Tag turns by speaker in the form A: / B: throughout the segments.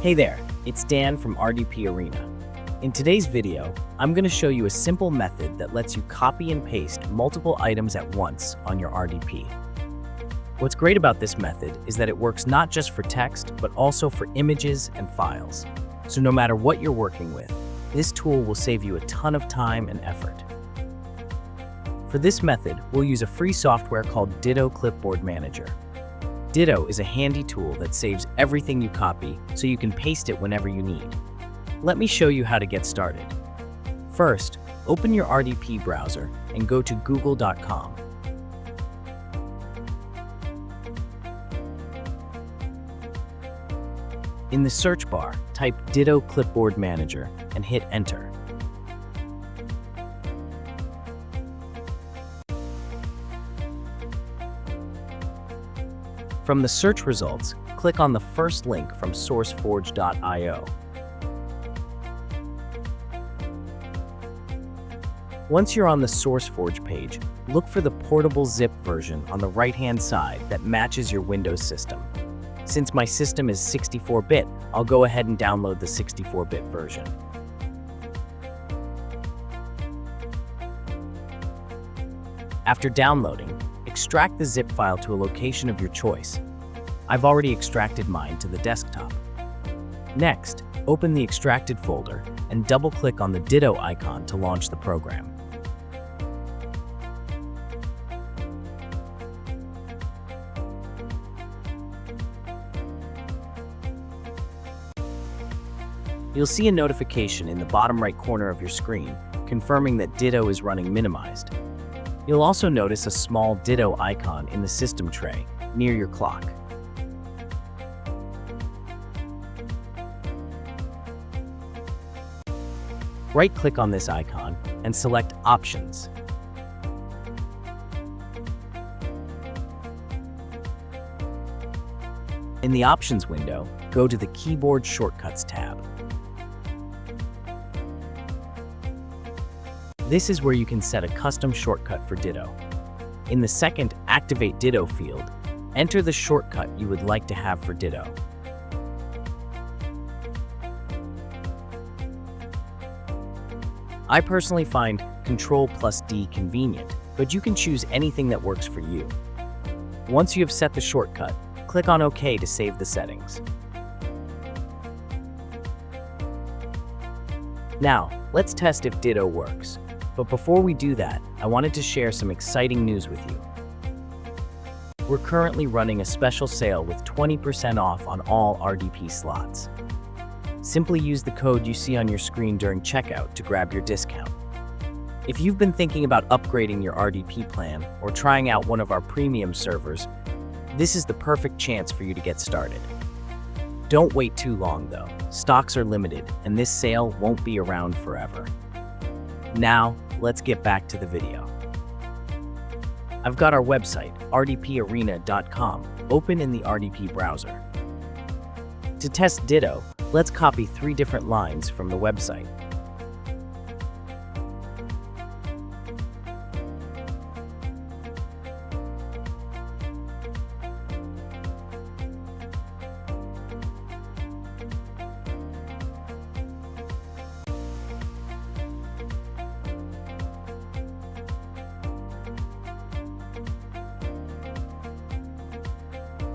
A: Hey there, it's Dan from RDP Arena. In today's video, I'm going to show you a simple method that lets you copy and paste multiple items at once on your RDP. What's great about this method is that it works not just for text, but also for images and files. So no matter what you're working with, this tool will save you a ton of time and effort. For this method, we'll use a free software called Ditto Clipboard Manager. Ditto is a handy tool that saves everything you copy so you can paste it whenever you need. Let me show you how to get started. First, open your RDP browser and go to google.com. In the search bar, type Ditto Clipboard Manager and hit Enter. From the search results, click on the first link from sourceforge.io. Once you're on the SourceForge page, look for the portable zip version on the right-hand side that matches your Windows system. Since my system is 64-bit, I'll go ahead and download the 64-bit version. After downloading, extract the zip file to a location of your choice. I've already extracted mine to the desktop. Next, open the extracted folder and double-click on the Ditto icon to launch the program. You'll see a notification in the bottom right corner of your screen confirming that Ditto is running minimized. You'll also notice a small Ditto icon in the system tray near your clock. Right-click on this icon and select Options. In the Options window, go to the Keyboard Shortcuts tab. This is where you can set a custom shortcut for Ditto. In the second Activate Ditto field, enter the shortcut you would like to have for Ditto. I personally find Ctrl+D convenient, but you can choose anything that works for you. Once you have set the shortcut, click on OK to save the settings. Now, let's test if Ditto works. But before we do that, I wanted to share some exciting news with you. We're currently running a special sale with 20% off on all RDP slots. Simply use the code you see on your screen during checkout to grab your discount. If you've been thinking about upgrading your RDP plan or trying out one of our premium servers, this is the perfect chance for you to get started. Don't wait too long though. Stocks are limited and this sale won't be around forever. Now, let's get back to the video. I've got our website, rdparena.com, open in the RDP browser. To test Ditto, let's copy 3 different lines from the website.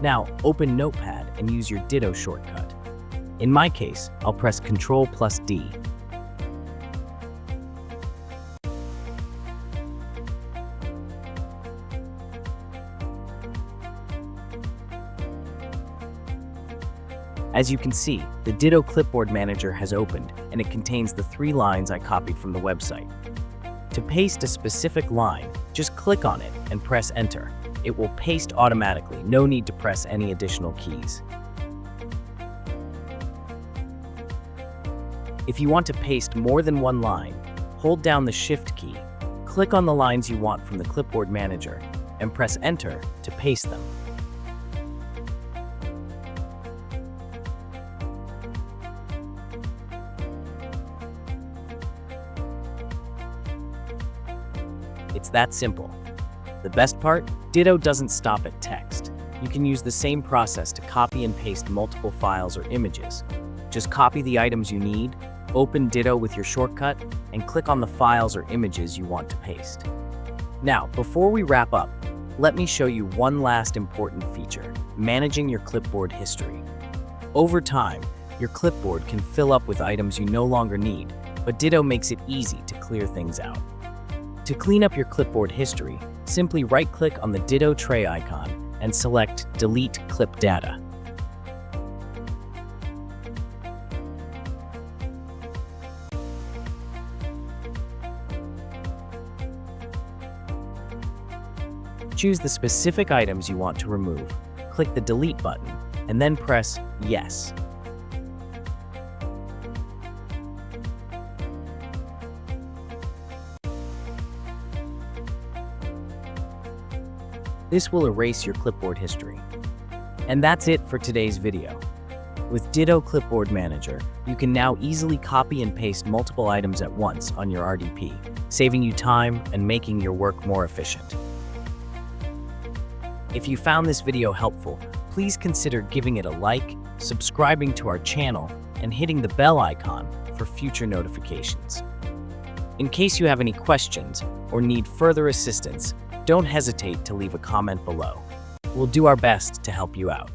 A: Now, open Notepad and use your Ditto shortcut. In my case, I'll press Ctrl+D. As you can see, the Ditto Clipboard Manager has opened, and it contains the 3 lines I copied from the website. To paste a specific line, just click on it and press Enter. It will paste automatically, no need to press any additional keys. If you want to paste more than 1 line, hold down the Shift key, click on the lines you want from the Clipboard Manager, and press Enter to paste them. It's that simple. The best part? Ditto doesn't stop at text. You can use the same process to copy and paste multiple files or images. Just copy the items you need, open Ditto with your shortcut, and click on the files or images you want to paste. Now, before we wrap up, let me show you one last important feature: managing your clipboard history. Over time, your clipboard can fill up with items you no longer need, but Ditto makes it easy to clear things out. To clean up your clipboard history, simply right-click on the Ditto tray icon and select Delete Clip Data. Choose the specific items you want to remove, click the Delete button, and then press Yes. This will erase your clipboard history. And that's it for today's video. With Ditto Clipboard Manager, you can now easily copy and paste multiple items at once on your RDP, saving you time and making your work more efficient. If you found this video helpful, please consider giving it a like, subscribing to our channel, and hitting the bell icon for future notifications. In case you have any questions or need further assistance, don't hesitate to leave a comment below. We'll do our best to help you out.